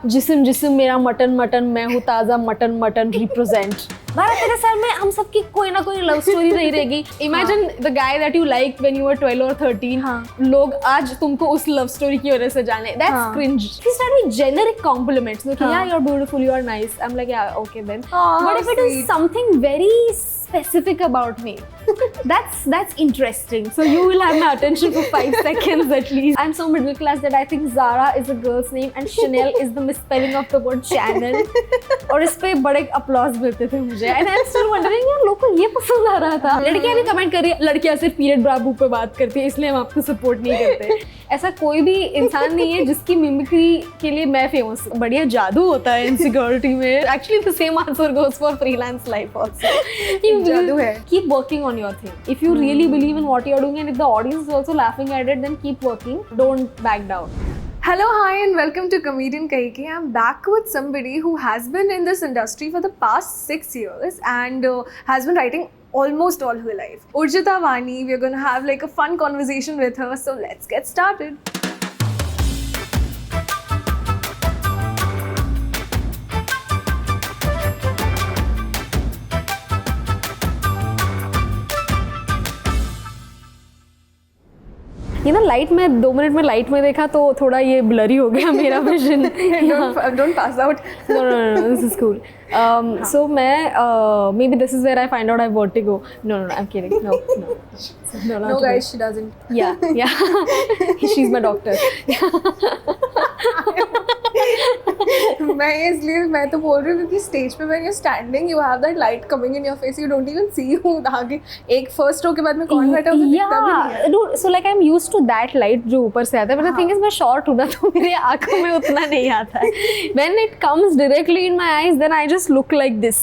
जिस्म जिस्म मेरा मटन मटन, मैं हूँ ताज़ा मटन मटन रिप्रेजेंट। भारत तेरे सर में हम सबकी कोई ना कोई लव स्टोरी नहीं रहेगी। Imagine the guy that you like when you were 12 और 13, लोग आज तुमको उस लव स्टोरी की वजह से जाने। That's cringe. He started with generic compliments. Like, yeah, you're beautiful, you're nice. I'm like, yeah, okay then. But if it is something very specific about me, that's interesting. So you will have my attention for 5 seconds at least. I'm so middle class that I think Zara is a girl's name and Chanel is the misspelling of the word channel. और इस पे बड़े applause मिलते थे मुझे। And I'm still wondering, यार लोगों को ये पसंद आ रहा था। लड़कियां भी कमेंट कर रही है, लड़कियां सिर्फ पीरियड ब्राबू पे बात करती है इसलिए हम आपको सपोर्ट नहीं करते। ऐसा कोई भी इंसान नहीं है जिसकी मिमिक्री के लिए मैं फेमस। बढ़िया जादू होता है इनसिक्योरिटी में। Actually the same answer goes for freelance life also. जादू है। Keep working on your thing. If you really believe in what you're doing and if the audience is also laughing at it, then keep working. Don't back down. Hello, hi, and welcome to Comedian Kahiki. I'm back with somebody who has been in this industry for the past 6 years and has been writing almost all her life. Urjita Vani, we're going to have like a fun conversation with her. So let's get started. ये ना light में 2 minute में light में देखा तो थोड़ा ये blurry हो गया मेरा vision. Don't pass out. No, this is cool. So मैं maybe this is where I find out I have vertigo. No, I'm kidding. No, guys, she doesn't. Yeah. She's my doctor. मैं तो बोल रही हूँ क्योंकि स्टेज पे when you're standing you have that light coming in your face, you don't even see who आगे एक first row के बाद में कौन बैठा है उसे दिखता भी नहीं है। Dude, so like I'm used to that light जो ऊपर से आता है, but the thing is मैं short हूँ ना तो मेरी आँखों में उतना नहीं आता है। When it comes directly in my eyes, then I just look like this.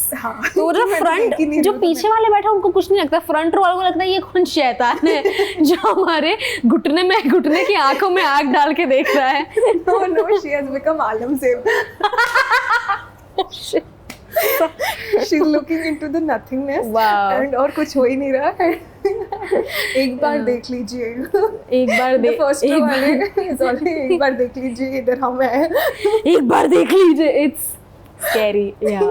तो जो front जो पीछे वाले बैठा उनको कुछ नहीं लगता, front row वालों को लगता है ये कौन शैतान है जो हमारे घुटने की आँखों में आग डाल के देख रहा है। No, she has become आलम सेब। She's looking into the nothingness. Wow. And और कुछ हो ही नहीं रहा है। एक बार देख लीजिए। एक बार देख लीजिए इधर हम हैं। एक बार देख लीजिए। It's scary. Yeah.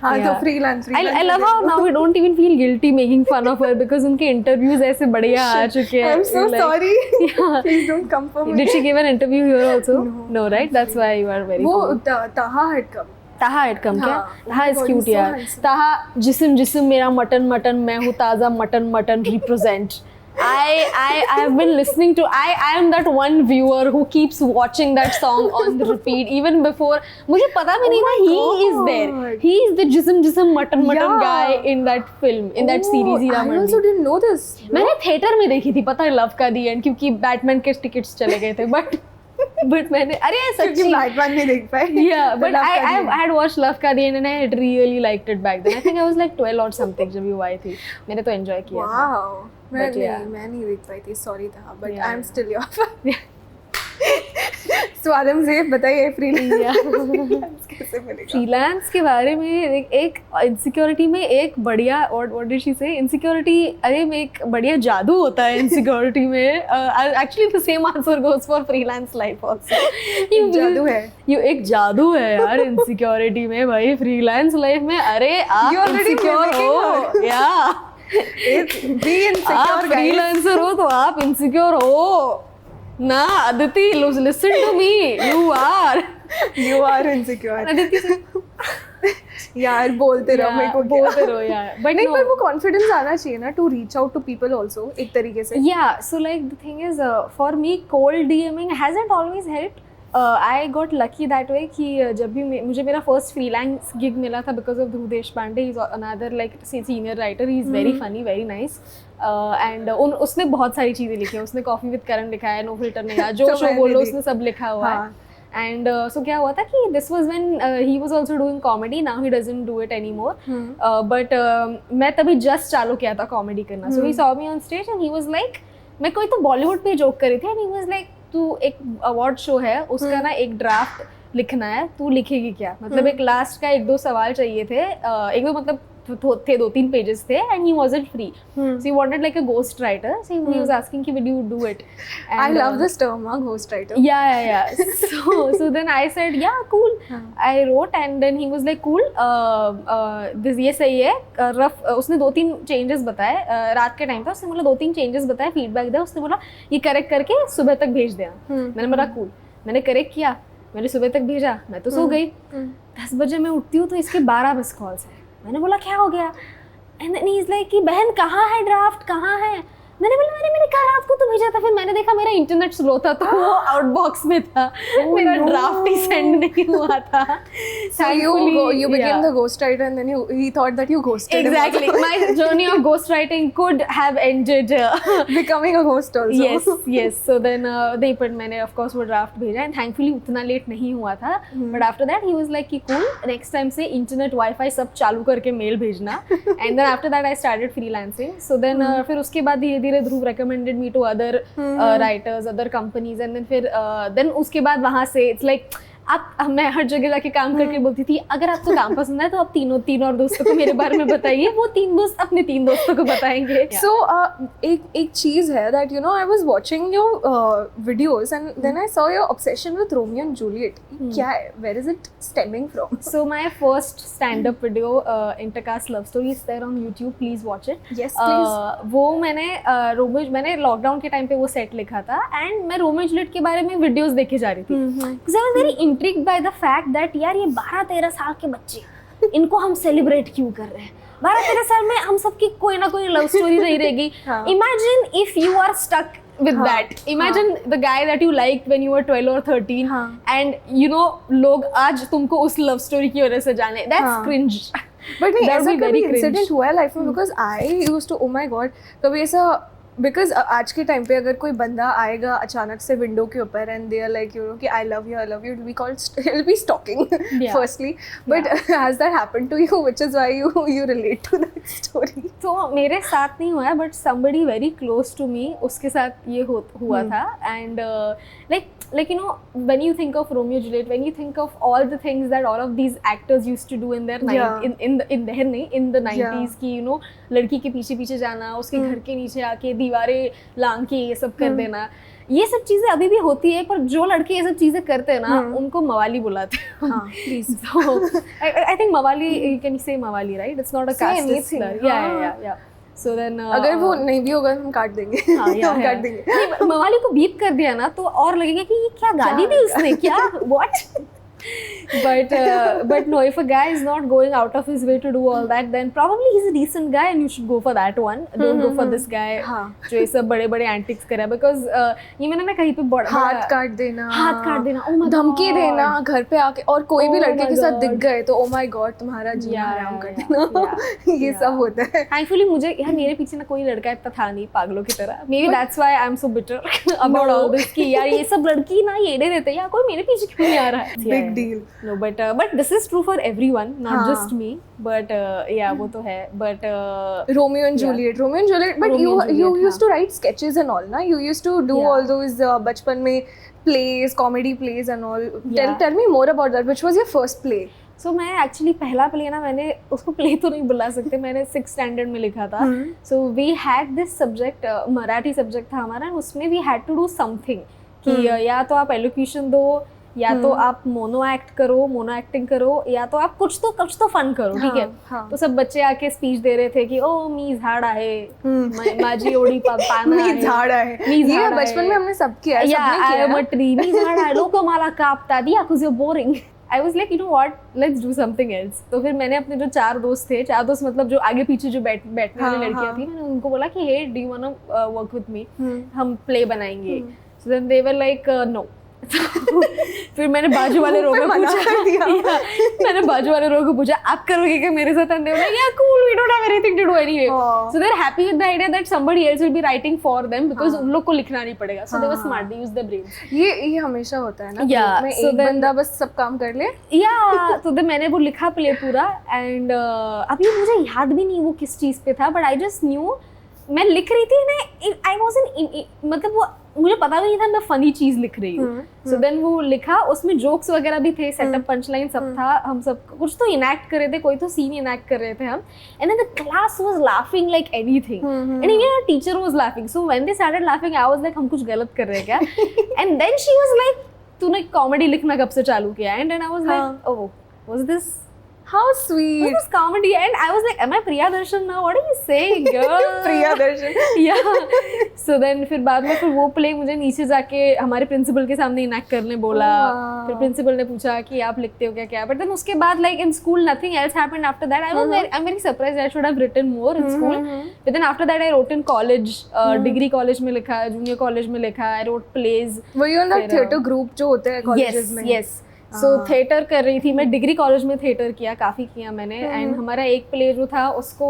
हाँ तो freelance. I love how now we don't even feel guilty making fun of her because उनके interviews ऐसे बढ़िया आ चुके हैं. I'm so sorry. Yeah. Please don't come for me. Did she give an interview here also? No, right? That's why you are very. वो Taha had come. Taha had come क्या? Taha is cute so यार. handsome. Taha जिस्म जिस्म मेरा mutton mutton, मैं हूँ ताज़ा mutton mutton represent. I have been listening to. I am that one viewer who keeps watching that song on the repeat even before. मुझे पता भी नहीं था he is there. He is the जिस्म mutton guy in that film, in that series. I also didn't know this. मैंने theatre में देखी थी, पता है लव का दी एंड क्योंकि बैटमैन के टिकट्स चले गए थे but मैंने सच्ची बैटमैन नहीं देख पाए। Yeah, but I had watched Love का दी and I had really liked it back then. I think I was like 12 or something जब ये आई थी। मैंने तो enjoy किया था। Wow. मैं नहीं देख पाई थी, sorry था, but I'm still your fan. स्वादम से बताइए फ्रीलांस कैसे मिलेगा? फ्रीलांस के बारे में एक इनसिक्योरिटी में एक बढ़िया और व्हाट डिड शी से इनसिक्योरिटी अरे में एक बढ़िया जादू होता है इनसिक्योरिटी में। Actually the same answer goes for freelance life also. जादू है, ये एक जादू है यार इनसिक्योरिटी में भाई। फ्रीलांस लाइफ में अरे आप इनसिक्योर हो या आप फ्रीलांसर हो तो आप इनसिक्योर हो ना Aditi. Listen to me, you are insecure. Aditi यार बोलते रहो यार। बट नहीं, पर वो कॉन्फिडेंस आना चाहिए ना to reach out to people also एक तरीके से। या so like the thing is for me cold DMing hasn't always helped. I got lucky that way कि जब भी मुझे मेरा फर्स्ट फ्रीलांस गिग मिला था because of Dhruv Deshpande. He is another like senior writer. He is very funny, very nice and उसने बहुत सारी चीज़ें लिखी हैं। उसने कॉफ़ी विद करण लिखा है, नो फिल्टर नहीं, जो शो बोलो उसने सब लिखा हुआ है। एंड सो क्या हुआ था कि this was when he was also doing comedy, now he doesn't do it any more. But मैं तभी जस्ट चालू किया था कॉमेडी करना। So he saw me on stage and he was like, मैं कोई तो बॉलीवुड पे जोक कर रही थी एंड ही वॉज लाइक तू एक अवार्ड शो है उसका ना एक ड्राफ्ट लिखना है, तू लिखेगी क्या? मतलब एक लास्ट का 1-2 सवाल चाहिए थे, 1-2 मतलब थे 2-3 पेजेस थे and he wasn't free, so he wanted like a ghost writer, so he was asking कि will you do it. I love this term, ghost writer. Yeah. So then I said, yeah, cool. I wrote and then he was like, cool. This ये सही है. Rough. उसने 2-3 changes बताए. रात के time था. उसने बोला 2-3 changes बताए. Feedback दिया. उसने बोला ये correct करके सुबह तक भेज देना. मैंने बोला cool. मैंने correct किया. मैंने सुबह तक भेजा. मैं तो सो गई. 10 बजे मैं उठती हूँ तो इसके 12 मिस कॉल्स हैं. मैंने बोला क्या हो गया? And then he's like कि बहन कहाँ है ड्राफ्ट, कहाँ है? मैंने बोला मैंने कल रात को तो भेजा था. फिर मैंने देखा मेरा इंटरनेट स्लो था तो वो आउटबॉक्स में था. मेरा ड्राफ्ट ही सेंड नहीं हुआ था. So you became the ghost writer and then he thought that you ghosted him. Exactly. My journey of ghost writing could have ended becoming a ghost also. Yes. So then नहीं, पर मैंने of course वो draft भेजा and thankfully उतना late नहीं हुआ था. But after that he was like कि cool, next time से इंटरनेट वाईफाई सब चालू करके मेल भेजना. And then after that I started freelancing. So then फिर उसके बाद धीरे Dhruv recommended me to other writers, other companies, and then फिर then उसके बाद वहाँ से it's like आप मैं हर जगह जाके काम करके बोलती थी अगर आपको काम पसंद है तो आप तीन और दोस्तों को मेरे बारे में बताइए, वो 3 दोस्त अपने 3 दोस्तों को बताएंगे. So एक चीज है that you know I was watching your videos and then I saw your obsession with Romeo and Juliet. क्या है? Where is it stemming from? So my first stand-up video, Intercaste Love Story, is there on YouTube. Please watch it. Yes, please. वो मैंने lockdown के time पे वो set लिखा था and मैं रोमियो जूलियट के बारे में वीडियोस देखे जा रही थी. Because I was very intrigued by the fact that यार ये 12-13 साल के बच्चे इनको हम सेलिब्रेट क्यों कर रहे हैं. 12-13 साल में हम सबकी कोई ना कोई लव स्टोरी रही रहेगी. Imagine if you are stuck with that. Imagine the guy that you liked when you were 12 or 13 and you know लोग आज तुमको उस लव स्टोरी की वजह से जाने. That's cringe. But नहीं, ऐसा कभी इंसिडेंट हुआ है लाइफ में? Because I used to, oh my God, कभी ऐसा, बिकॉज आज के टाइम पे अगर कोई बंदा आएगा अचानक से विंडो के ऊपर and they are like you know कि I love you it will be called, it will be stalking firstly. But has that happened to you which is why you relate to that story? तो मेरे साथ नहीं हुआ है but somebody very close to me उसके साथ ये हुआ था. And like you know when you think of Romeo Juliet, when you think of all the things that all of these actors used to do in their in the 90s की you know लड़की के पीछे जाना, उसके घर के नीचे आके दीवारें लांग के ये सब कर देना, ये सब चीजें अभी भी होती है. पर जो लड़के ये सब चीजें करते हैं ना उनको मवाली बुलाते हैं. प्लीज. I think मवाली, you can say मवाली, right? It's not a caste. Yeah. So then अगर वो नहीं भी होगा हम काट देंगे. हम काट देंगे. मवाली को बीप कर दिया ना तो और लगेगा कि ये क्या गाली दी उसने, क्या what? But no, if a guy is not going out of his way to do all that, then probably he's a decent guy and you should go for that one. Don't go for this guy जो ये सब बड़े antics करे. Because ये मैंने ना कहीं पे हाथ काट देना, oh my God, धमकी देना घर पे आके, और कोई भी लड़के के साथ दिख गए तो oh my God तुम्हारा जीना हराम कर देना. ये सब होता है. Thankfully मुझे यार मेरे पीछे ना कोई लड़का इतना था नहीं पागलों की तरह. Maybe that's why I'm so bitter about all this कि यार ये सब लड़की ना ये दे देते हैं, यार कोई मेरे पीछे क्यों नहीं आ रहा है. Big deal. No, but this is true for everyone, not just me. But yeah, वो तो है. But Romeo and Juliet. But you used to write sketches and all, ना? You used to do all those बचपन में plays, comedy plays and all. Tell me more about that. Which was your first play? So मैं actually पहला play ना, मैंने उसको play तो नहीं बुला सकते, मैंने 6th standard में लिखा था. So we had this subject, Marathi subject था हमारा, उसमें we had to do something कि या तो आप elocution दो, या तो आप मोनो एक्टिंग करो, या तो आप कुछ तो फन करो. ठीक है. तो सब बच्चे आके स्पीच दे रहे थे कि ओ मी झाड़ आहे, माझी ओडी पाना मी झाड़ आहे. ये बचपन में हमने सब किया है. सबने किया है. ट्री मी झाड़ आहे, लोक मला कापतात, या कुछ boring. I was like, you know what, let's do something else. तो फिर मैंने अपने जो 4 दोस्त थे, 4 दोस्त मतलब जो आगे पीछे जो बैठने वाली लड़कियां थी, मैंने उनको बोला कि hey, do you wanna work with me? हम प्ले बनाएंगे. So then they were like, no. फिर मैंने बाजू वाले रो को पूछा आप करोगे क्या मेरे साथ? And they were like, yeah, cool, we don't have anything to do anyway. So they're happy with the idea that somebody else will be writing for them because उन लोग को लिखना नहीं पड़ेगा. So they were smart, they used their brains. ये हमेशा होता है ना. Yeah, so एक बंदा बस सब काम कर ले. Yeah, तो then मैंने वो लिखा प्ले पूरा and अभी मुझे याद भी नहीं वो किस चीज़ पे था, but I just knew मैं लिख रही थी ना, I wasn't मतलब वो मुझे पता भी नहीं था मैं फनी चीज लिख रही हूँ. सो देन वो लिखा, उसमें जोक्स वगैरह भी थे, सेटअप पंचलाइन सब था, हम सब कुछ तो इनैक्ट कर रहे थे, कोई तो सीन इनैक्ट कर रहे थे हम. And then the class was laughing like anything, and even our teacher was laughing. So when they started laughing I was like हम कुछ गलत कर रहे हैं क्या? And then she was like तूने कॉमेडी लिखना कब से चालू किया? And then I was like oh was this How sweet. It was comedy, and I was like, "Am I Priya Darshan now? What are you saying, girl?" Priya Darshan. Yeah. So then फिर बाद में फिर वो play मुझे नीचे जाके हमारे principal के सामने इनैक्ट करने बोला. फिर प्रिंसिपल ने पूछा कि आप लिखते हो क्या क्या. But then उसके बाद like in school nothing else happened after that. I'm very surprised. I should have written more in school. But then after that I wrote in college. Degree college में लिखा, junior college में लिखा. I wrote plays. Were you in that theatre group जो होते हैं colleges में? Yes. सो theatre कर रही थी मैं. डिग्री कॉलेज में थिएटर किया, काफ़ी किया मैंने. एंड हमारा एक प्ले जो था उसको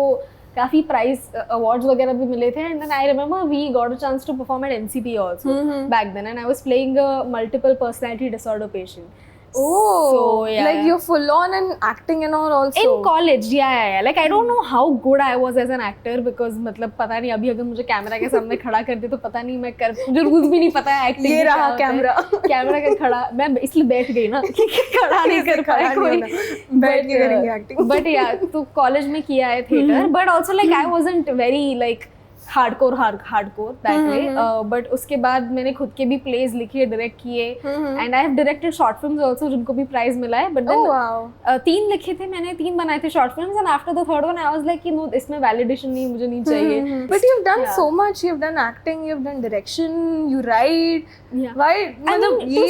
काफ़ी प्राइज अवार्ड्स वगैरह भी मिले थे. And then I remember we got a chance to perform at NCP also back then. And I was playing a multiple personality disorder patient. Oh, so, yeah, like you're full on in acting and all also. In college, yeah. Like I don't know how good I was as an actor because मतलब पता नहीं अभी अगर मुझे camera के सामने खड़ा कर दे तो पता नहीं मैं कर, मुझे रूल्स भी नहीं पता है एक्टिंग. ये रहा कैमरा. कैमरा के खड़ा मैं इसलिए बैठ गई ना खड़ा नहीं कर पाया कोई. बैठ के करेंगे एक्टिंग. But yeah, तो कॉलेज में किया है theatre. But also like I wasn't very like hardcore that way. But उसके बाद मैंने खुद के भी plays लिखे, डायरेक्ट किए. And I have directed short films also जिनको भी प्राइज मिला है. But then 3 लिखे थे मैंने, 3 बनाए थे short films. And after the third one I was like कि no, इसमें validation नहीं, मुझे नहीं चाहिए. But you've done so much. You've done acting, you've done direction, you write. Why? मतलब ये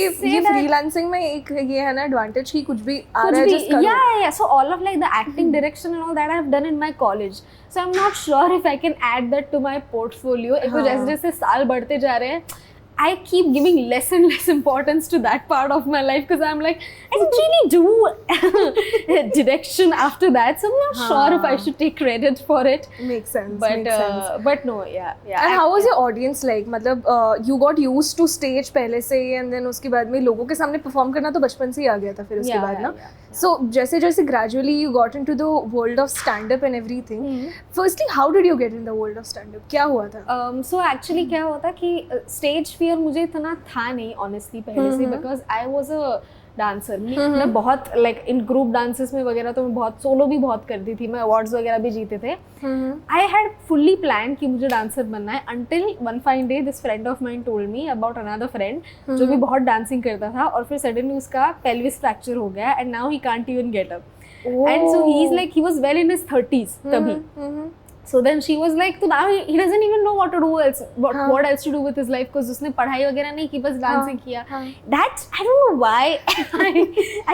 freelancing में एक ये है ना advantage कि कुछ भी आ रहा है just करो. Yeah. So all of like the acting, direction and all that I have done in my college. So I'm not sure if I can add that to my portfolio. एक तो जैसे जैसे साल बढ़ते जा रहे हैं, I keep giving less and less importance to that part of my life because I'm like, I didn't really do direction after that, so I'm not sure if I should take credit for it. Makes sense. But no, yeah. And how was your audience like? मतलब you got used to stage पहले से ही, and then उसके बाद में लोगों के सामने perform करना तो बचपन से ही आ गया था फिर उसके बाद ना. So जैसे जैसे gradually you got into the world of stand-up and everything. Firstly, how did you get in the world of stand-up? क्या हुआ था? So actually क्या हुआ था कि stage fear मुझे इतना था नहीं honestly पहले से, because I was a dancer. मैं बहुत लाइक इन ग्रुप डांसेस में वगैरह तो मैं बहुत सोलो भी बहुत करती थी. मैं अवार्ड्स वगैरह भी जीते थे. आई हैड फुल्ली प्लान कि मुझे डांसर बनना है until one fine day this friend of mine told me about another friend जो भी बहुत डांसिंग करता था और फिर सडनली उसका पेल्विस फ्रैक्चर हो गया and now he can't even get up. And so he's like, he was well in his 30s तभी. So then she was like, so now he doesn't even know what to do else, what else to do with his life because उसने पढ़ाई वगैरह नहीं की, बस dancing किया. That I don't know why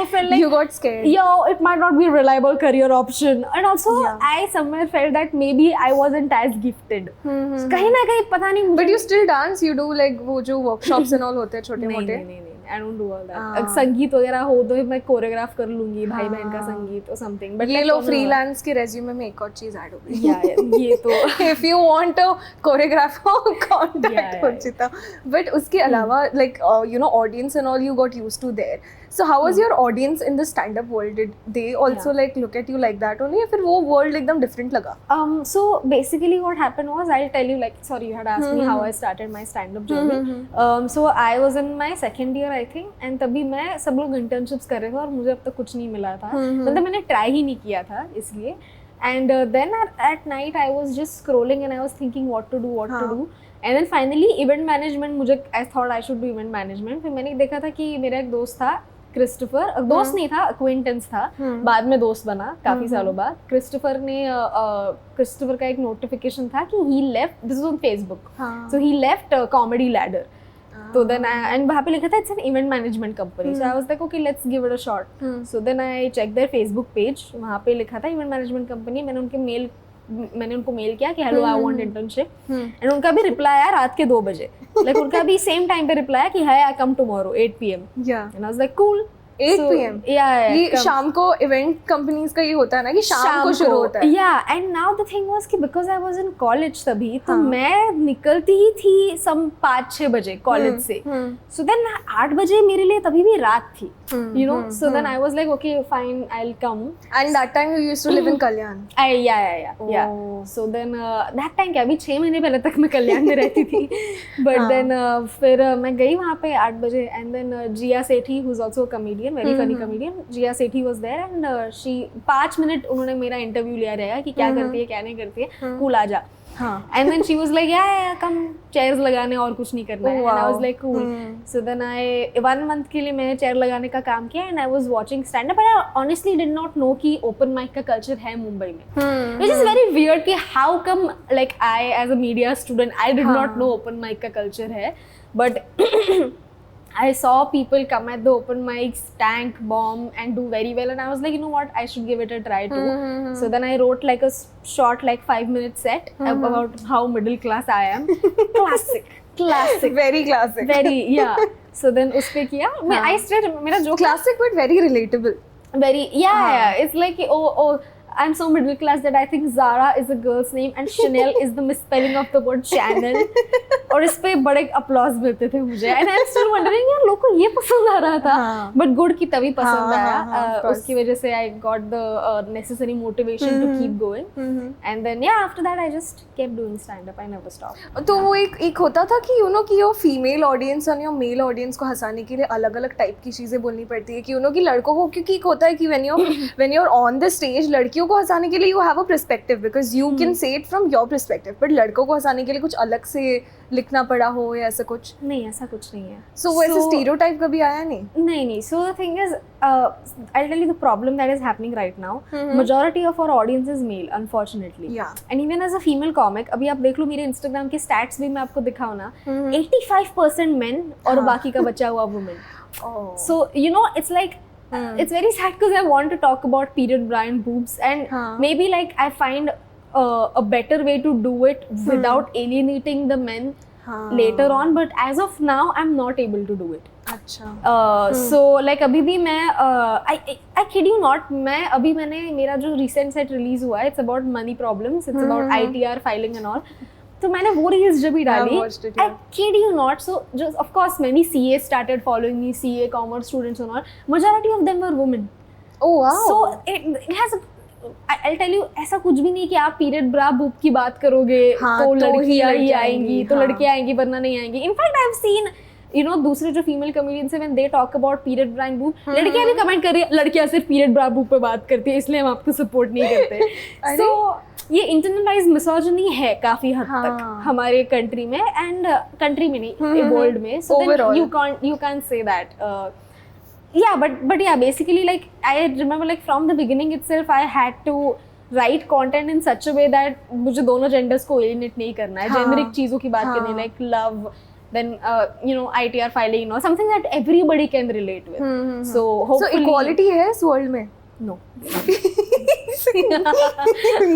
I felt like you got scared. Yo, it might not be a reliable career option, and also I somewhere felt that maybe I wasn't as gifted. कहीं ना कहीं पता नहीं. But you still dance, you do like वो जो workshops and all होते हैं छोटे मोटे. नहीं. I don't do all that. संगीत वगैरह हो तो मैं कोरियोग्राफ कर लूंगी, भाई बहन का संगीत or something. But ये लो freelance के resume में एक और चीज ऐड हो गई. ये तो if you want a choreographer, contact Urjita. But उसके अलावा like you know audience and all you got used to there. So how was your audience in the stand-up world? Did they also like look at you like that only, या फिर वो world एकदम different लगा? So basically what happened was, I'll tell you, like, sorry, you had asked me how I started my stand-up journey. So I was in my second year I think, and तभी मैं सब लोग internships कर रहे थे और मुझे अब तक कुछ नहीं मिला था. मतलब मैंने try ही नहीं किया था इसलिए. And then at night I was just scrolling and I was thinking what to do. And then finally event management, मुझे I thought I should do event management. फिर मैंने देखा था कि मेरा एक दोस्त था क्रिस्टोफर, दोस्त नहीं था, अक्विंटेंस था, बाद में दोस्त बना काफी सालों बाद. क्रिस्टोफर का एक नोटिफिकेशन था कि he left, this was on Facebook, so he left Comedy Ladder. So then and वहाँ पे लिखा था it's an event management company. So I was like okay, let's give it a shot. So then I checked their Facebook page. वहाँ पे लिखा था event management company. मैंने उनको मेल किया कि hello I want internship, and उनका भी रिप्लाई आया रात के 2 बजे. लाइक उनका भी सेम टाइम पे रिप्लाई आया कि हाय आई come tomorrow 8 PM. Yeah. And I was like cool. 8 PM? ये शाम को इवेंट कंपनीज का ये होता है ना कि शाम को शुरू होता है. Yeah, and now the thing was कि because I was in college तभी तो मैं निकलती ही थी some 5-6 बजे कॉलेज से. So then 8 बजे मेरे लिए तभी भी रात थी. You know, so then I was like, okay, fine, I'll come. And that time you used to live in Kalyan. Yeah. So then that time क्या अभी 6 महीने पहले तक मैं कल्याण में रहती थी. But then फिर मैं गई वहाँ पे 8 बजे and then Jia Sethi, who's also a comedian, very funny comedian, Jia Sethi was there and she 5 minute उन्होंने मेरा इंटरव्यू लिया रहेगा कि क्या करती है क्या नहीं करती है, cool आ जा. And then she was like, yeah, come chairs लगाने और कुछ नहीं करना है. And I was like, cool. So then I 1 month के लिए मैंने chair लगाने का काम किया and I was watching stand up. But I honestly did not know कि open mic का culture है मुंबई में. Which is very weird कि how come like I as a media student I did not know open mic का culture है. But I saw people come at the open mics, tank, bomb, and do very well. And I was like, you know what, I should give it a try too. So then I wrote like a short, like 5-minute set about how middle class I am. Classic. Very classic. Very, yeah. So then उसपे किया. I still मेरा joke. Classic but very relatable. Very, yeah. It's like, oh, I'm so middle class that I think Zara is a girl's name and Chanel is the misspelling of the word channel. और इस पे बड़े applause मिलते थे मुझे and I'm still wondering यार लोगों को ये पसंद आ रहा था. But good की तभी पसंद आया. उसकी वजह से I got the necessary motivation to keep going. And then yeah, after that I just kept doing stand up. I never stopped. तो वो एक होता था कि you know कि your female audience और your male audience को हंसाने के लिए अलग-अलग टाइप की चीजें बोलनी पड़ती है कि you know कि लड़कों को क्योंकि एक होता है कि when you're on the stage लड़कियों को हंसाने के लिए you have a perspective because you can say it from your perspective. But लड़कों को हंसाने के लिए कुछ अलग से लिखना पड़ा हो या ऐसा कुछ नहीं, ऐसा कुछ नहीं है. So वैसे stereotype कभी आया नहीं? नहीं. So the thing is, I'll tell you the problem that is happening right now. Majority of our audience is male, unfortunately. Yeah. And even as a female comic, अभी आप देख लो मेरे Instagram के stats भी मैं आपको दिखाऊँ ना, 85% men और बाकी का बचा हुआ women. So you know, it's like it's very sad because I want to talk about period bra and boobs and maybe like I find a better way to do it without alienating the men later on, but as of now I'm not able to do it. अच्छा. So like अभी भी मैं I kid you not, मैं अभी मैंने मेरा जो recent set release हुआ है, it's about money problems, it's about ITR filing and all. तो मैंने वो रील्स जब भी डाली, I kid you not, so just of course many CA started following me, CA commerce students and all. Majority of them were women. Oh wow. So it has I'll tell you, ऐसा कुछ भी नहीं कि आप period ब्रा boob की बात करोगे तो लड़कियां ही आएंगी, तो लड़कियां आएंगी वरना नहीं आएंगी. In fact I have seen you know दूसरे जो फीमेल कमेडियंस है when they talk about period bra and boob, लड़कियां भी कमेंट कर रही है लड़कियां सिर्फ पीरियड ब्रा बूब पे बात करती है इसलिए हम आपको सपोर्ट नहीं करते. So ये इंटरनलाइज मिसोजिनी है काफी हद तक हमारे कंट्री में एंड कंट्री में नहीं वर्ल्ड में. So then you can't say that. Yeah, but yeah, basically like I remember like from the beginning itself I had to write content in such a way that मुझे दोनों genders को alienate नहीं करना है. Generic चीजों की बात करनी like love, then you know ITR filing, you know something that everybody can relate with. So hopefully. So equality है इस world में? No.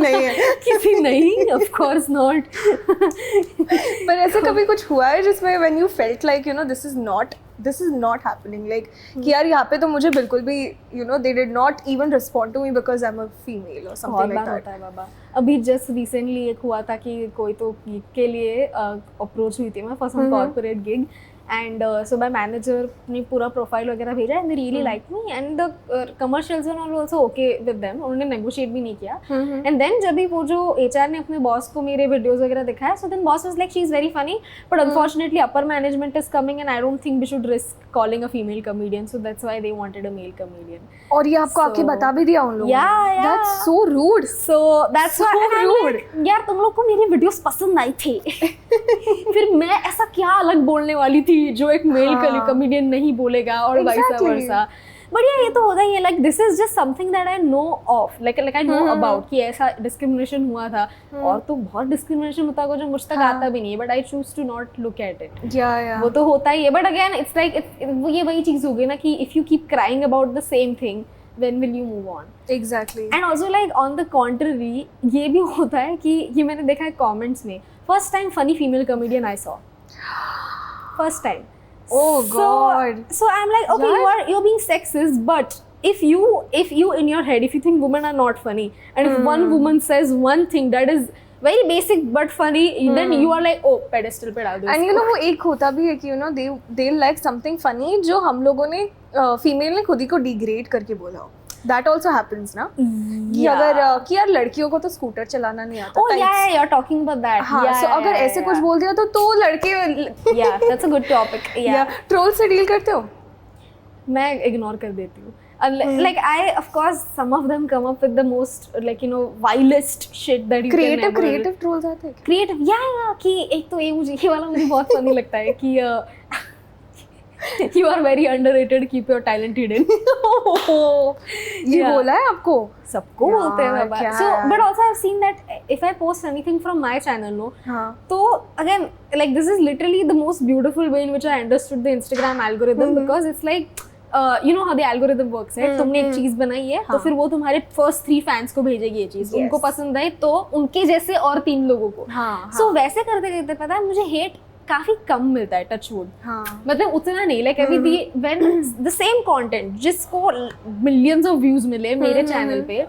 नहीं है. किसी नहीं, of course not. पर ऐसे कभी कुछ हुआ है जिसमें when you felt like you know this is not happening, like कि यार यहाँ पे तो मुझे बिल्कुल भी you know they did not even respond to me because I'm a female or something like that. होता है बाबा. अभी जस्ट रिसेंटली एक हुआ था कि कोई तो gig के लिए अप्रोच हुई थी मैं for some corporate gig and so my manager ने पूरा प्रोफाइल वगैरह भेजा and they really liked me and the commercials and all also okay with them. उन्होंने negotiate भी नहीं किया. And then जब भी वो जो HR ने अपने बॉस को मेरे वीडियोस वगैरह दिखाया, so then boss was like she is very funny but unfortunately upper management is coming and I don't think we should risk calling a female comedian, so that's why they wanted a male comedian. और ये आपको आके बता भी दिया उन लोगों ने? Yeah. That's so rude. So that's why I'm like, यार तुम लोग को मेरे वीडियोस पसंद आई थे. फिर मैं ऐसा क्या अलग बोलने वाली थी जो एक मेल कॉमेडियन नहीं बोलेगा और वाइस वर्सा. बट यार ये तो होता ही है, like this is just something that I know of, like I know about कि ऐसा डिस्क्रिमिनेशन हुआ था. और तो बहुत डिस्क्रिमिनेशन होता है जो मुझ तक आता भी नहीं है, but I choose to not look at it. वो तो होता ही है, बट अगेन इट्स लाइक ये वही चीज हो गई ना कि if you keep crying about the same thing when will you move on? Exactly. And also like on the contrary ये भी होता है कि ये मैंने देखा है comments में, first time funny female comedian I saw, first time Oh God. So I'm like, okay, you're being sexist, but if you in your head, if you think women are not funny, and if one woman says one thing that is very basic but funny, then you are like, oh, pedestal पे डाल दो And you know वो एक होता भी है कि you know they like something funny जो हम लोगों ने फीमेल ने खुद ही को डिग्रेड करके बोला हो. That also happens ना कि अगर कि यार लड़कियों को तो स्कूटर चलाना नहीं आता. Oh yeah, you're talking about that. हाँ, so अगर ऐसे कुछ बोल दिया तो लड़के yeah, that's a good topic. Yeah, troll से डील करते हो? मैं इग्नोर कर देती हूँ. Like of course, some of them come up with the most like vilest shit that you can ever. Creative trolls आते हैं. Creative, yeah. कि एक तो ये वाला मुझे बहुत funny लगता है कि you are very underrated. Keep your talent hidden. ये बोला है आपको? सबको बोलते हैं बाबा. So, but also I've seen that if I post anything from my channel, no, तो again, like this is literally the most beautiful way in which I understood the Instagram algorithm because it's like. You know how the algorithm works है. तुमने एक चीज बनाई है तो फिर वो तुम्हारे first 3 fans को भेजेगी ये चीज. उनको पसंद आई तो उनके जैसे और 3 लोगों को. So वैसे करते करते पता है मुझे hate काफी कम मिलता है, टच वुड. मतलब उतना नहीं, like when the same content जिसको millions of views मिले मेरे चैनल पे,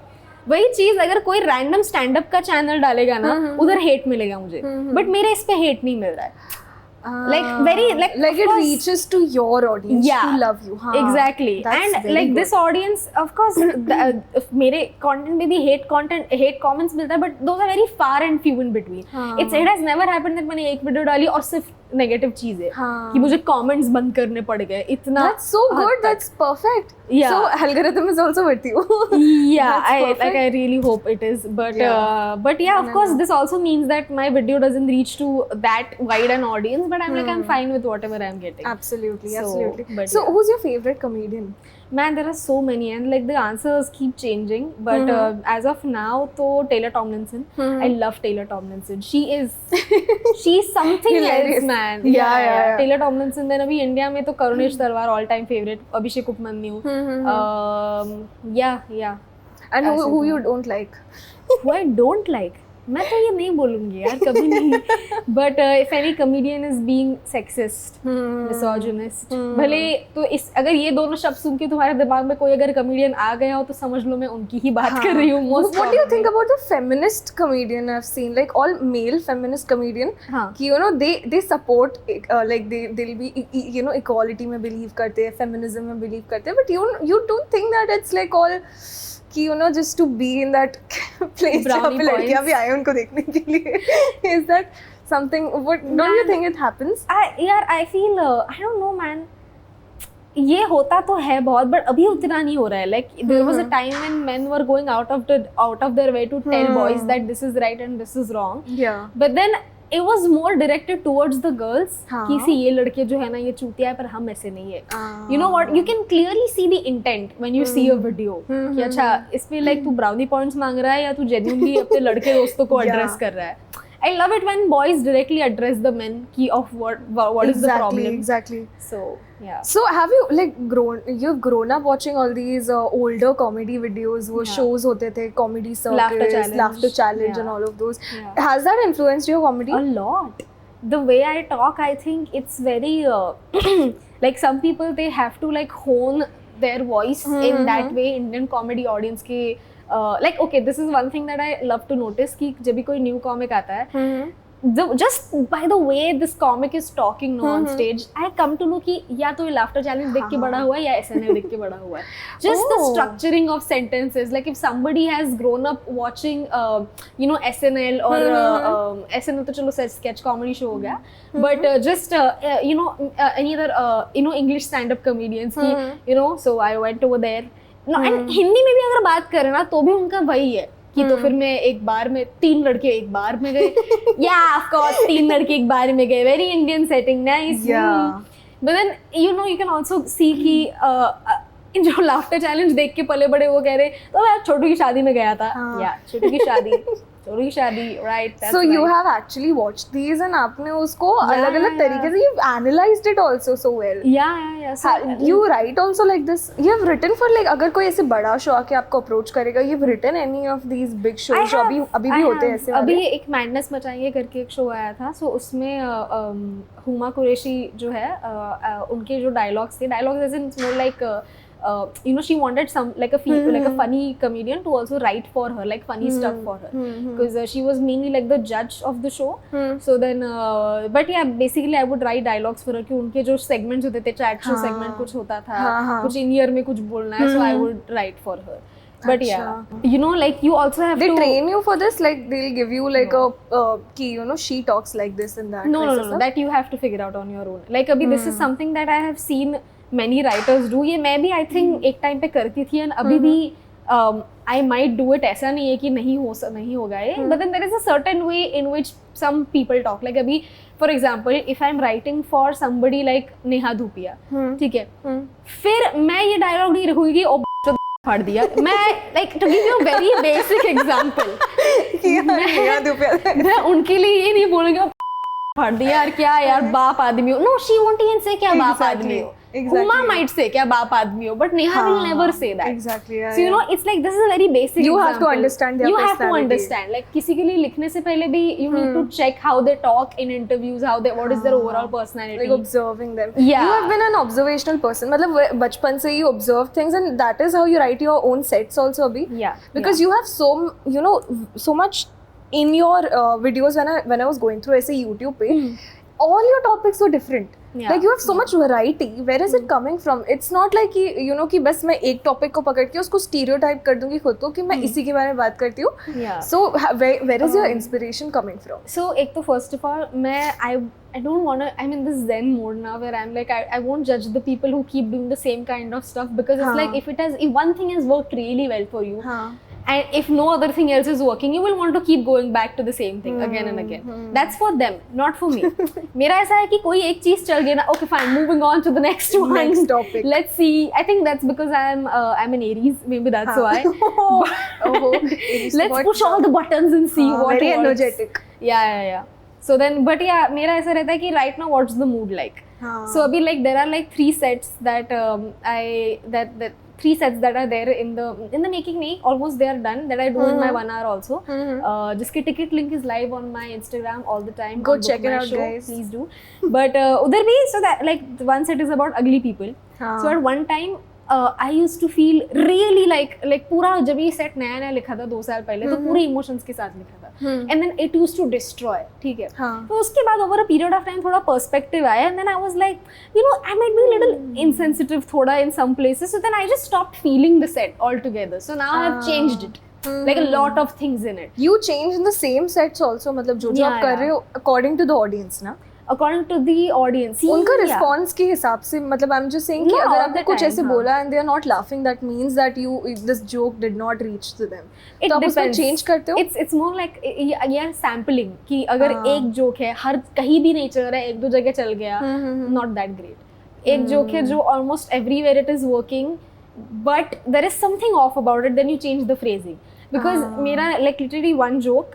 वही चीज अगर कोई रैंडम स्टैंड अप का चैनल डालेगा ना, उधर हेट मिलेगा मुझे. बट मेरे इस पे हेट नहीं मिल रहा है. Like it reaches to your audience who love you. Exactly. And like good. This audience, of course, मेरे content में भी hate comments मिलता है, but those are very far and few in between. It has never happened that मैंने एक video डाली और सिर्फ नेगेटिव चीज है कि मुझे कमेंट्स बंद करने पड़ गए इतना. That's so good. That's perfect. Yeah. So algorithm is also with you. Yeah, I really hope it is. But yeah, of course, this also means that my video doesn't reach to that wide an audience. But I'm like, I'm fine with whatever I'm getting. Absolutely. So who's your favorite comedian? Man, there are so many, and like the answers keep changing. But as of now, तो Taylor Tomlinson. I love Taylor Tomlinson. She's something else, man. Yeah. Taylor Tomlinson. Then अभी India में तो करुणेश तलवार all time favorite. Abhishek Upmanyu. Yeah. And who you don't like? Who I don't like? मैं तो ये नहीं बोलूँगी यार, कभी नहीं. But if any comedian is being sexist, misogynist, भले तो अगर ये दोनों शब्द सुन के तुम्हारे दिमाग में कोई अगर comedian आ गया हो तो समझ लो मैं उनकी ही बात कर रही हूँ. What do you think about the feminist comedian I've seen, like all male feminist comedian? कि they support like they'll be equality में believe करते हैं, feminism में believe करते हैं, but you don't think that it's like all कि just to be in that place जहाँ पे लड़कियाँ भी आए उनको देखने के लिए. Is that something? Don't you think it happens? I feel I don't know, man. ये होता तो है बहुत, but अभी उतना नहीं हो रहा है. Like there was a time when men were going out of their way to tell boys that this is right and this is wrong. Yeah. But then it was more directed towards the girls. कि सी ये लड़के जो है ना ये चूतिया है पर हम ऐसे नहीं है. You know what? You can clearly see the intent when you see a video. कि अच्छा इसमें like तू brownie points मांग रहा है या तू genuinely अपने लड़के दोस्तों को address कर रहा है. I love it when boys directly address the men ki of what is the problem. Exactly. So yeah. So have you like you've grown up watching all these older comedy videos, wo shows hote the comedy circus, laughter challenge and all of those. Yeah. Has that influenced your comedy? A lot. The way I talk, I think it's very like some people they have to like hone their voice in that way. Indian comedy audience के like okay, this is one thing that I love to notice कि जब भी कोई new comic आता है, just by the way this comic is talking on stage, I come to know कि या तो ये laughter challenge देख के बड़ा हुआ है या SNL देख के बड़ा हुआ है. Just the structuring of sentences, like if somebody has grown up watching SNL or SNL तो चलो sketch comedy show हो गया, but just any other English stand-up comedians की so I went over there. No, and Hindi में भी अगर बात करें ना तो भी उनका वही है कि तो फिर मैं एक बार में 3 लड़के एक बार में गए. Yeah, of course 3 लड़के एक बार में गए. Very Indian setting, nice. Yeah. But then you can also see कि जो laughter challenge देख के पले बड़े वो कह रहे तो मैं छोटू की शादी में गया था. Yeah, छोटू की शादी. चोरी शादी, right? That's So you right. have actually watched these and आपने उसको Yeah, अलग-अलग yeah, तरीके से you've analyzed it also so well. Yeah. So You write also like this. You have written for like अगर कोई ऐसे बड़ा शो आके आपको अप्रोच करेगा, you've written any of these big shows जो अभी भी होते हैं ऐसे अभी वाले? एक मैडनेस मचाएंगे करके एक शो आया था, सो उसमें हुमा कुरैशी जो है उनके जो dialogues as in more like you know, she wanted some like a funny comedian to also write for her, like funny stuff for her, because she was mainly like the judge of the show. So then but yeah, basically I would write dialogues for her कि उनके जो segments होते थे, chat show segment कुछ होता था, कुछ in ear में कुछ बोलना है, so I would write for her. But yeah, you know, like you also have They to train you for this, like they'll give you like a key, you know, she talks like this and that. no, that you have to figure out on your own. Like अभी this is something that I have seen many writers do. ये मैं भी I think एक time पे करती थी, and अभी भी I might do it. ऐसा नहीं है कि नहीं होगा ये, but then there is a certain way in which some people talk. Like अभी for example, if I'm writing for somebody like Neha Dhupia, ठीक है, फिर मैं ये डायलॉग नहीं रखूंगी कि ओ फाड़ दिया, मैं like to give you a very basic example, मैं उनके लिए ये नहीं बोलूंगी ओ फाड़ दिया यार, क्या यार बाप आदमी हो. No, she won't even say क्या बाप आदमी हो. Huma might say क्या बाप आदमी हो, but Neha will never say that. Exactly. Yeah, so you know, it's like this is a very basic You example. have to understand their You have to personality. understand. Like किसी के लिए लिखने से पहले भी you need to check how they talk in interviews, what is their overall personality. Like observing them. Yeah. You have been an observational person. मतलब बचपन से you observe things, and that is how you write your own sets also अभी. Yeah. Because you have so much in your videos when I was going through ऐसे YouTube पे, all your topics were different. Yeah. Like you have so much variety. Where is it coming from? It's not like कि you know कि बस मैं एक topic को पकड़ के उसको stereotype कर दूंगी खुद को कि मैं इसी के बारे में बात करती हूँ. Yeah. So where is your inspiration coming from? So एक तो first of all I don't wanna, I'm in this zen mode now where I'm like I won't judge the people who keep doing the same kind of stuff, because it's like if one thing has worked really well for you, and if no other thing else is working, you will want to keep going back to the same thing again and again. That's for them, not for me. मेरा ऐसा है कि कोई एक चीज चल गई ना, okay fine, moving on to the next one. Next topic. Let's see. I think that's because I'm an Aries. Maybe that's why. Let's push all the buttons and see what very works. energetic. Yeah. So then, but yeah, मेरा ऐसा रहता है कि right now what's the mood like? So अभी like there are like 3 sets that that 3 sets that are there in the making नहीं, almost they are done, that I do in my 1 hour also. जिसके ticket link is live on my Instagram all the time. Go on check Book it My out, Show, guys. Please do. But उधर भी, so that like one set is about ugly people. So at one time I used to feel really like पूरा जब ये set नया लिखा था 2 साल पहले, तो पूरे emotions के साथ लिखा था, and then it used to destroy, ठीक है. तो उसके बाद over a period of time थोड़ा perspective आया, and then I was like, you know, I might be a little insensitive थोड़ा in some places, so then I just stopped feeling the set altogether. So now I have changed it, like a lot of things in it. You change in the same sets also, मतलब जो आप कर रहे हो according to the audience ना? According to the audience. उनका response के हिसाब से, मतलब I'm just saying कि अगर आपने कुछ ऐसे बोला and they are not laughing, that means that this joke did not reach to them. तो आप उसमें change करते हो? It's more like यार sampling, कि अगर एक joke है हर कहीं भी नहीं चल रहा है, 1-2 जगह चल गया, not that great. एक joke है जो almost everywhere it is working, but there is something off about it, then you change the phrasing. Because मेरा like literally one joke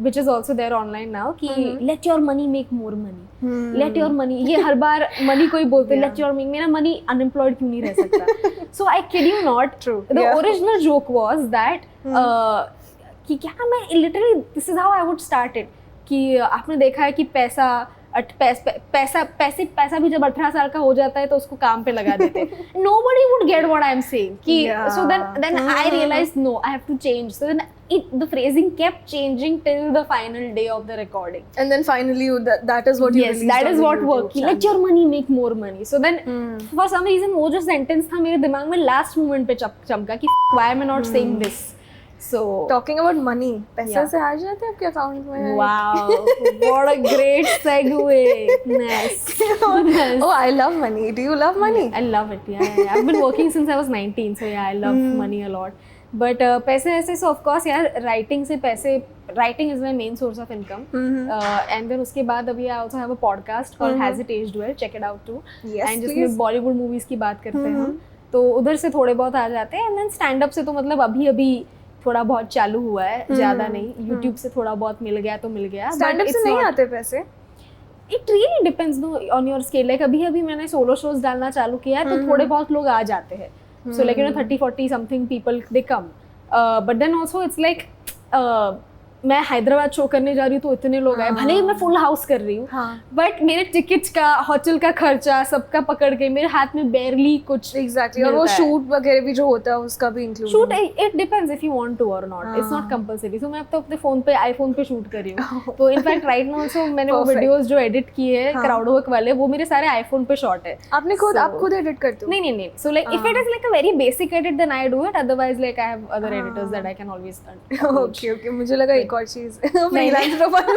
which is also there online now कि let your money make more money, let your money, ये हर बार money कोई बोलते let your money, मेरा money unemployed क्यों नहीं रह सकता? So I kid you not, true. The original joke was that कि क्या मैं literally this is how I would start it, कि आपने देखा है कि पैसा भी जब 18 साल का हो जाता है तो उसको काम पे लगा देते हैं. Nobody would get what I'm saying. So then I realized no, I have to change. So then the phrasing kept changing till the final day of the recording. And then finally that is what you released. Yes, that is what worked. Let your money make more money. So then for some reason वो जो sentence था मेरे दिमाग में last moment पे चमका कि why am I not saying this? So talking about money, पैसे से आ जाते हैं आपके अकाउंट में? Wow, what a great segue. Nice. Oh, I love money. Do you love money? I love it. Yeah. I've been working since I was 19, so yeah, I love money a lot. But पैसे ऐसे, so of course यार writing से पैसे, writing is my main source of income. And then उसके बाद अभी I also have a podcast called Has It Aged Well? Check it out too. Yes, and जिसमें Bollywood movies की बात करते हैं हम, तो उधर से थोड़े बहुत आ जाते हैं. And then stand up से तो मतलब अभी थोड़ा बहुत चालू हुआ है, ज़्यादा नहीं, यूट्यूब से थोड़ा बहुत मिल गया तो मिल गया। स्टैंड अप से नहीं आते पैसे? It really depends know on your scale. Like अभी मैंने सोलो शोज डालना चालू किया है तो थोड़े बहुत लोग आ जाते हैं, so like 30-40 something people they come, but then also it's like मैं हैदराबाद शो करने जा रही हूँ तो इतने लोग आए, भले ही मैं फुल हाउस कर रही हूँ, बट मेरे टिकट्स का, होटल का खर्चा सबका पकड़ के मेरे हाथ में बेयरली कुछ एग्जैक्टली। और वो शूट वगैरह भी जो होता है उसका भी include? Shoot it depends if you want to or not, it's not compulsory. So मैं अब तो अपने फोन पे, आईफोन पे शूट कर रही हूँ, तो इनफैक्ट राइट नाउ ऑल्सो मैंने वो वीडियोस जो एडिट किए हैं क्राउड वर्क वाले, वो मेरे सारे आईफोन पे शॉट है। आपने खुद आप खुद एडिट करते हो? नहीं, so like if it is like a very basic edit then I do it, otherwise like I have other editors that I can always okay, मुझे लगा एक और चीज freelance profile.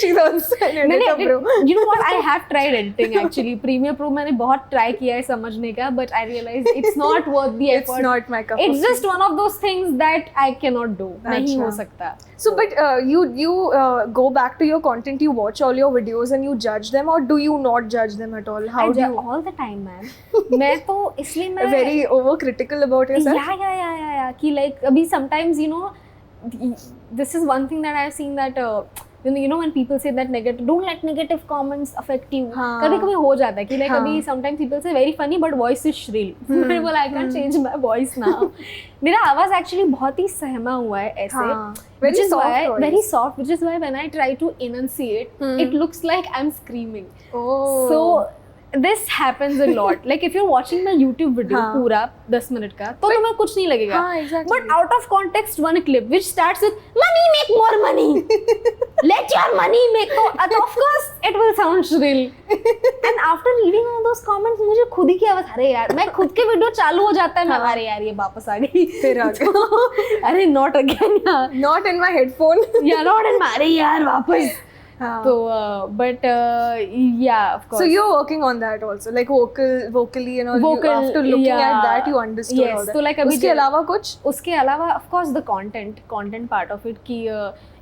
She's also an editor, bro. You know what? I have tried editing actually. Premiere Pro मैंने बहुत try किया है समझने का, but I realized it's not worth the effort. It's not my cup. It's just one of those things that I cannot do. नहीं हो सकता. So, but you go back to your content. You watch all your videos and you judge them, or do you not judge them at all? How do you? All the time, man. मैं तो इसलिए मैं very overcritical about yourself. Yeah. कि like अभी sometimes you know. This is one thing that I have seen that you know when people say that negative, don't let negative comments affect you. कभी हो जाता है कि like अभी sometimes people say very funny but voice is shrill. मेरे बोला I can't change my voice now. मेरा आवाज actually बहुत ही सहमा हुआ है ऐसे. Very soft, which is why when I try to enunciate, it looks like I'm screaming. Oh. So this happens a lot. Like if you're watching my YouTube video पूरा 10 minute का तो तुम्हें कुछ नहीं लगेगा. Exactly. But out of context one clip which starts with money, make more money. Let your money make, so of course it will sound shrill. And after reading all those comments मुझे खुद ही की आवाज, अरे यार मैं खुद के video चालू हो जाता है, मैं अरे यार ये वापस आ गई, फिर आ गई, अरे not again यार, not in my headphone. Yeah, not in my, अरे यार वापस. So, but yeah, of course. So you're working on that also, like vocally, you know, after looking at that, you understood all that. So like उसके अलावा कुछ? उसके अलावा, of course, the content part of it कि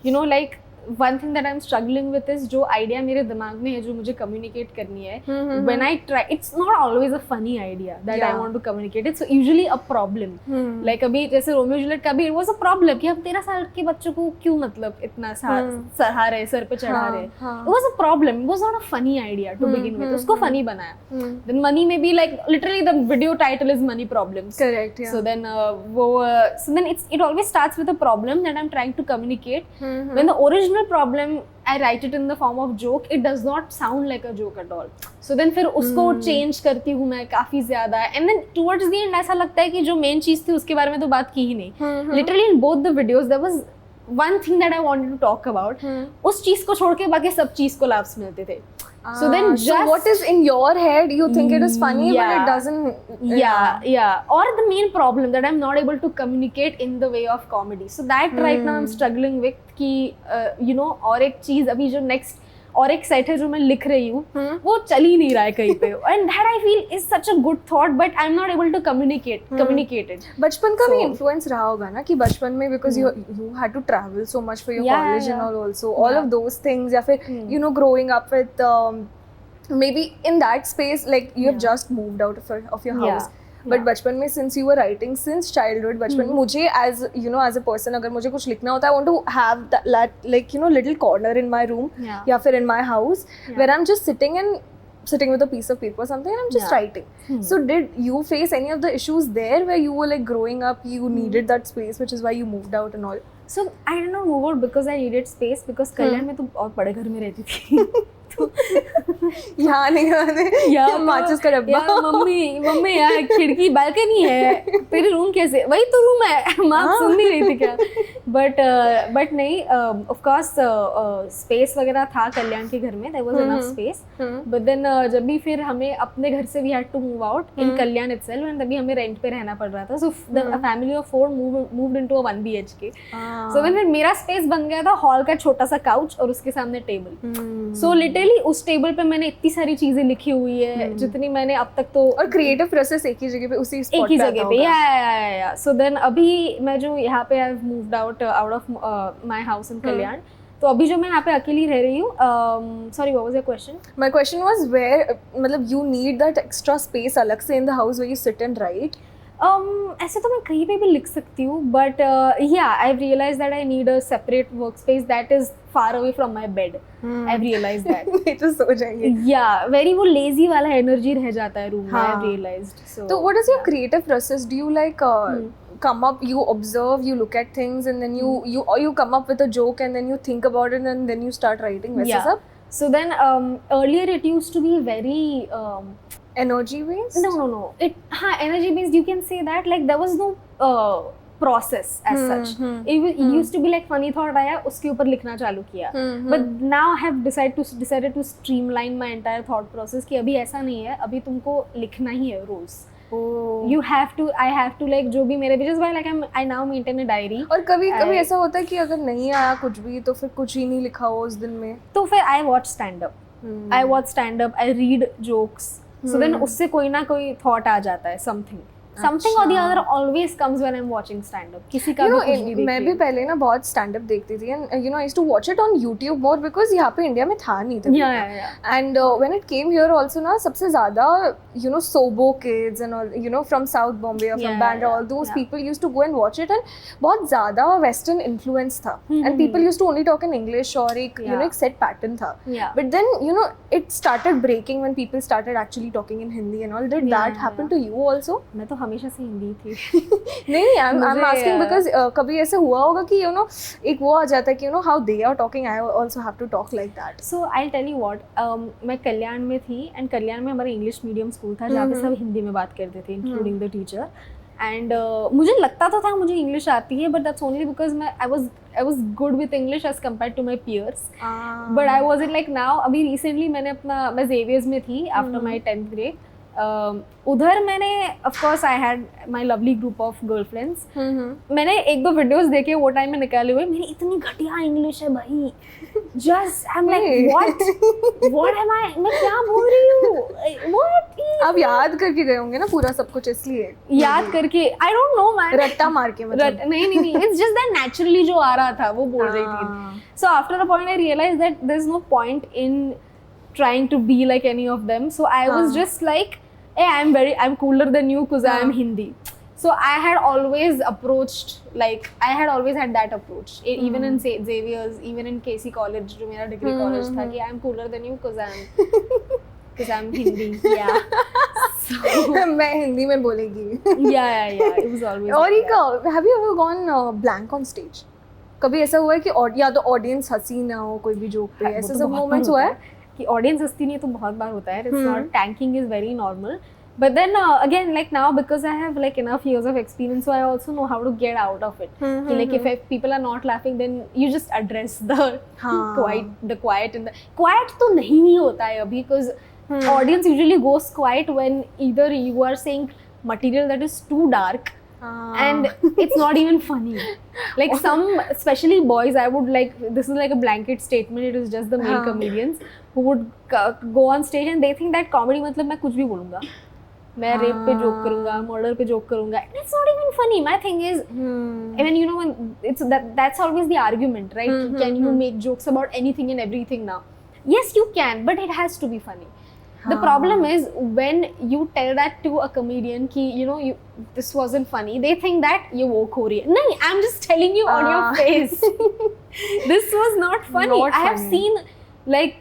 you know like one thing that I'm struggling with is जो idea मेरे दिमाग में है जो मुझे communicate करनी है, when I try, it's not always a funny idea that I want to communicate. It's usually a problem. Like अभी जैसे रोमियो जूलियट का भी it was a problem कि हम 13 साल के बच्चों को क्यों मतलब इतना सहा रहे, सर पे चढ़ा रहे. It was a problem. It was not a funny idea to begin with. उसको funny बनाया. Then money may be like literally the video title is money problems. Correct. Yeah. So then so then it always starts with a problem that I'm trying to communicate. When the original problem I write it in the form of joke, it does not sound like a joke at all. So then फिर उसको change करती हूँ मैं काफी ज्यादा, and then towards the end ऐसा लगता है कि जो main चीज थी उसके बारे में तो बात की ही नहीं. Literally in both the videos there was one thing that I wanted to talk about. उस चीज को छोड़ के बाकी सब चीज को laughs मिलते थे. So then just, so what is in your head, you think it is funny, but it doesn't. Yeah. Or the main problem that I'm not able to communicate in the way of comedy. So that right now I'm struggling with कि you know और एक चीज अभी जो next और एक set है जो मैं लिख रही हूँ वो चल ही नहीं रहा है कहीं पे, and that I feel is such a good thought but I'm not able to communicate it. बचपन का भी influence रहा होगा ना कि बचपन में because you had to travel so much for your college and all also, all of those things, या फिर you know growing up with maybe in that space like you have just moved out of your house. But बचपन में since you were writing since childhood, बचपन में मुझे as you know as a person अगर मुझे कुछ लिखना होता है I want to have that like you know little corner in my room या फिर in my house where I'm just sitting with a piece of paper or something and I'm just writing. So did you face any of the issues there where you were like growing up you needed that space which is why you moved out and all? So I did not move out because I needed space because कल्याण में तो और बड़े घर में रहती थी. यहाँ नहीं माचिस का डब्बा, मम्मी यार खिड़की बालकनी है, तेरे रूम कैसे, वही तो रूम है, माँ सुन नहीं रही थी क्या. बट नहीं, ऑफ कोर्स स्पेस वगैरह था कल्याण के घर में, there was enough space, but then जब भी फिर हमें अपने घर से we had to move out in Kalyan itself and तभी हमें रेंट पे रहना पड़ रहा था. So the family of 4 moved into a 1 BHK. So then फिर मेरा स्पेस बन गया था हॉल का छोटा सा काउच और उसके सामने टेबल. सो लिटरली उस टेबल पे मैंने इतनी सारी चीजें लिखी हुई है जितनी मैंने अब तक तो, और क्रिएटिव प्रोसेस एक ही जगह पे उसी स्पॉट पे, एक ही जगह पे. या सो देन अभी मैं जो यहाँ पे I have moved out of my house in Kalyan, तो अभी जो मैं यहाँ पे अकेली रह रही हूँ. Sorry what was your question? My question was where मतलब you need that extra space अलग से in the house where you sit and write. ऐसे तो मैं कहीं पे भी लिख सकती हूँ, but yeah I realize that I need a separate work space that is far away from my bed. I realize that. नहीं तो सो जाएंगे. या वेरी वो लेजी वाला एनर्जी रह जाता है रूम में. हाँ. आई realised. So what is your creative process? Do you like come up, you observe, you look at things, and then you come up with a joke and then you think about it and then you start writing? वैसे Yeah. सब? So then earlier it used to be very Energy based? no it energy based, you can say that. Like there was no process as such. It used to be like funny thought आया, उसके ऊपर लिखना चालू किया. But now I have decided to streamline my entire thought process कि अभी ऐसा नहीं है, अभी तुमको लिखना ही है रोज. Oh. I have to like जो भी मेरे, which is why like I now maintain a diary. और कभी ऐसा होता है कि अगर नहीं आया कुछ भी तो फिर कुछ ही नहीं लिखा हो उस दिन में. तो फिर I watch stand up. I watch stand up, I read jokes. So then उससे कोई ना कोई thought आ जाता है, something or the other always comes when I'm watching stand up. किसी का भी कुछ भी देखिए. मैं भी पहले ना बहुत stand up देखती थी and I used to watch it on YouTube more because यहाँ पे इंडिया में था नहीं तभी. Yeah. And when it came here also ना सबसे ज़्यादा Sobo kids and all from South Bombay or from Bandra, all those people used to go and watch it and बहुत ज़्यादा Western influence था. And people used to only talk in English और एक एक set pattern था. Yeah. But then it started breaking when people started actually talking in Hindi and all. Did that happen to you also? मैं तो हमेशा से हिंदी थी. नहीं, I'm asking because कभी ऐसे हुआ होगा कि एक वो आ जाता है कि how they are talking, I also have to talk like that. So I'll tell you what, मैं कल्याण में थी and कल्याण में हमारा इंग्लिश मीडियम स्कूल था जहाँ पे सब हिंदी में बात करते थे, इंक्लूडिंग द टीचर. एंड मुझे लगता तो था मुझे इंग्लिश आती है, but that's only because I was good with English as compare to my peers. But I was it like now, अभी रिसेंटली मैं जेवियर्स में थी आफ्टर माई 10th grade. उधर मैंने of course I had my lovely group of girlfriends. मैंने एक दो videos देखे वो टाइम में निकाले हुए, मेरी इतनी घटिया इंग्लिश है भाई. Just I am like what am I, मैं क्या बोल रही हूँ. व्हाट आप याद करके गए होंगे ना पूरा सब कुछ, इसलिए याद करके आई डोंट नो मैन, रट्टा मार के मतलब. नहीं इट्स जस्ट दैट नेचुरली जो आ रहा था वो बोल रही थी. So after a point I realize that there is no point in trying to be like any of them. So I was just like, hey, I'm cooler than you because I am Hindi. So I had always had that approach. Even in Xavier's, even in KC College, जो मेरा degree college था, कि I'm cooler than you because I'm Hindi. Yeah. So मैं हिंदी में बोलेगी. Yeah. It was always. और एक have you ever gone blank on stage? कभी ऐसा हुआ है कि या तो ऑडियंस हंसी ना हो कोई भी जोक पे, ऐसे सब मोमेंट्स हुआ है कि ऑडियंस हंसती नहीं, तो बहुत बार होता है. It's not, tanking is very normal. But then again, like now, because I have like enough years of experience, so I also know how to get out of it. Like if people are not laughing, then you just address the quiet in the quiet. तो नहीं होता है अभी, because audience usually goes quiet when either you are saying material that is too dark. And it's not even funny. Like some, especially boys, I would like, this is like a blanket statement, it is just the male comedians who would go on stage and they think that comedy मतलब मैं कुछ भी बोलूँगा, मैं rape पे joke करूँगा, murder पे joke करूँगा. It's not even funny. My thing is, I mean, when it's that's always the argument, right? Can you make jokes about anything and everything now? Yes, you can, but it has to be funny. The problem is when you tell that to a comedian कि this wasn't funny, they think that ये woke हो रही है. नहीं, I'm just telling you on your face. This was not funny. I have seen like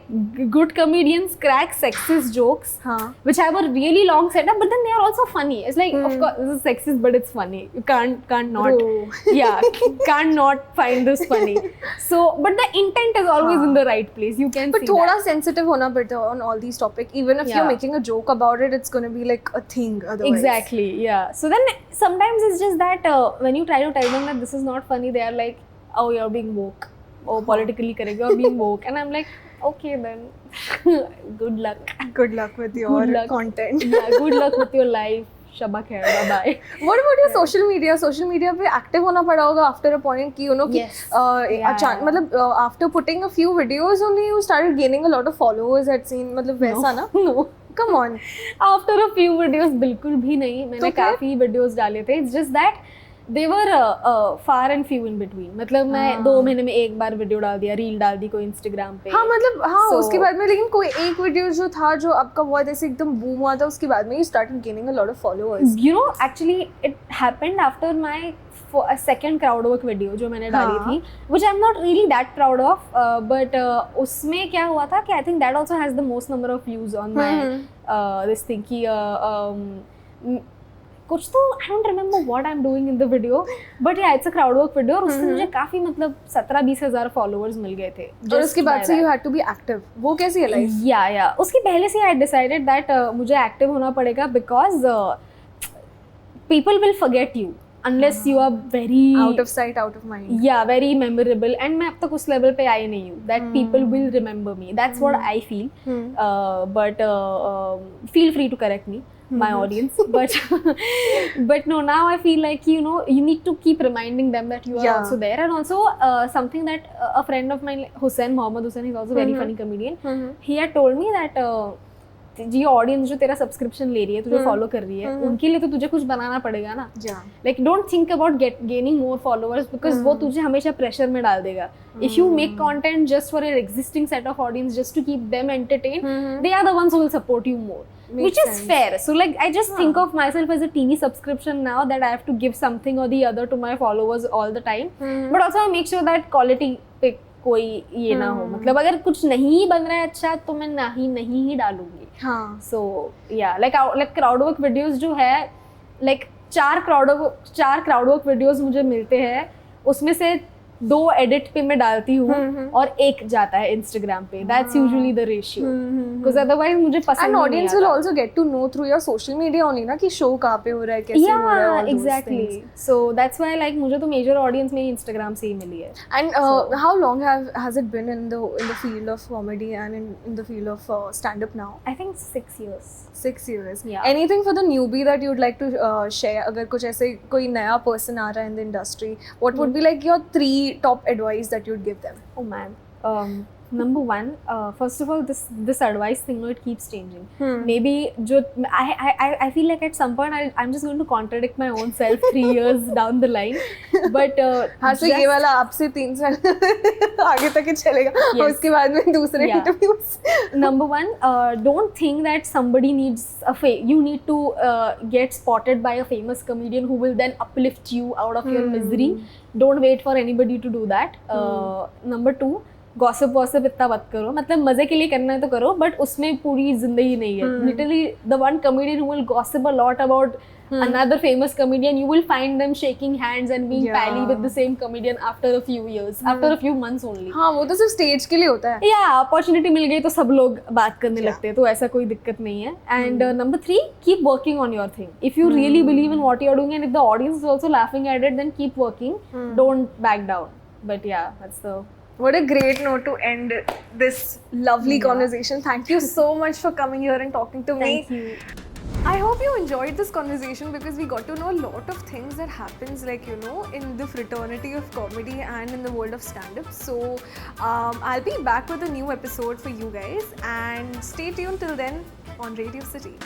good comedians crack sexist jokes which have a really long setup, but then they are also funny. It's like, of course this is sexist, but it's funny. You can't not can't not find this funny. So but the intent is always in the right place. You can but see thoda that. sensitive hona padta on all these topics. Even if you're making a joke about it, it's going to be like a thing otherwise. Exactly, yeah. So then sometimes it's just that when you try to tell them that this is not funny, they are like, oh, you're being woke, oh, politically correct, you're being woke. And I'm like, okay then. Good luck with your content. Yeah, good luck with your life. Shabba khair, bye bye. What about your social media पे active होना पड़ा होगा after a point कि मतलब after putting a few videos only you started gaining a lot of followers, had seen, मतलब वैसा ना? No. Come on. After a few videos बिल्कुल भी नहीं. मैंने काफी videos डाले थे. It's just that they were far and few in between. मतलब मैं 2 महीने में एक बार वीडियो डाल दिया, रील डाल दी कोई इंस्टाग्राम पे. हाँ मतलब हाँ So- उसके बाद में लेकिन कोई एक वीडियो जो था जो आपका बहुत ऐसे एकदम बूम हुआ था उसके बाद में you started gaining a lot of followers. You know, actually it happened after my a second crowd work video जो मैंने डाली हाँ. थी, which I'm not really that proud of, but उसमें क्या हुआ था कि I think that also has the most number of views on my this thing कि कुछ तो I don't remember what I'm doing in the video, but yeah it's a crowd work video और उससे मुझे काफी मतलब 17-20 हज़ार followers मिल गए थे. और उसके बाद से you had to be active. वो कैसी है life? Yeah. उसके पहले से I decided that मुझे active होना पड़ेगा because people will forget you unless you are very Out of sight, out of mind. yeah very memorable, and मैं अब तक उस level पे आई नहीं हूँ that people will remember me. That's what I feel. But feel free to correct me, my audience. But no, now I feel like you know you need to keep reminding them that you are Yeah. also there, and also something that a friend of mine, Mohammed Hussain, he's also a very funny comedian. He had told me that जी audience जो तेरा subscription ले रही है, तुझे follow कर रही है, उनके लिए तो तुझे कुछ बनाना पड़ेगा ना. Like don't think about gaining more followers because वो तुझे हमेशा प्रेशर में डाल देगा. If you make content just for your existing set of audience just to keep them entertain, they are the ones who will support you more, which is fair. So like I just think of myself as a TV subscription now that I have to give something or the other to my followers all the time. But also I make sure that quality पे कोई ये ना हो. मतलब अगर कुछ नहीं बन रहा है अच्छा तो मैं नहीं ही डालूंगी. हाँ. So yeah, like crowd work videos जो है, like 4 crowd work videos मुझे मिलते हैं, उसमें से 2 एडिट पे मैं डालती हूँ और 1 जाता है इंस्टाग्राम पे. That's usually the ratio. Because otherwise मुझे पसंद And नहीं audience आता. will also get to know through your social media only ना कि show कहाँ पे हो रहा है, कैसे हो रहा है, all Yeah, those exactly. things. So that's why like मुझे तो major audience मेरी इंस्टाग्राम से ही मिली है. And how long has it been in the field of comedy and in the field of stand up now? I think 6 years. 6 years. Yeah. Anything for the newbie that you'd like to share? अगर कुछ ऐसे कोई नया person आ रहा है in the industry, what would be like your 3 top advice that you'd give them? Oh man. Number 1, first of all, this advice thing, no, it keeps changing. Maybe I feel like at some point I'm just going to contradict my own self 3 years down the line. But हाँ तो ये वाला आपसे 3 साल आगे तक ही चलेगा. Yes. उसके बाद में दूसरे Yeah. interviews. Number 1, don't think that somebody needs you need to get spotted by a famous comedian who will then uplift you out of your misery. Don't wait for anybody to do that. Number 2, gossip इतना मत करो. मतलब मजे के लिए करना है तो करो, बट उसमें पूरी जिंदगी नहीं है. Literally the one comedian who will gossip a lot about another famous comedian, you will find them shaking hands and being pally with the same comedian after a few years, after a few months only. हाँ वो तो सिर्फ stage के लिए होता है. Yeah, opportunity मिल गई तो सब लोग बात करने लगते हैं, तो ऐसा कोई दिक्कत नहीं है. And number 3, keep working on your thing. If you really believe in what you're doing and if the audience is also laughing at it, then keep working. Don't back down. But yeah, that's the... What a great note to end this lovely conversation. Thank you so much for coming here and talking to me. Thank you. I hope you enjoyed this conversation because we got to know a lot of things that happens like you know in the fraternity of comedy and in the world of stand-up. So I'll be back with a new episode for you guys and stay tuned till then on Radio City.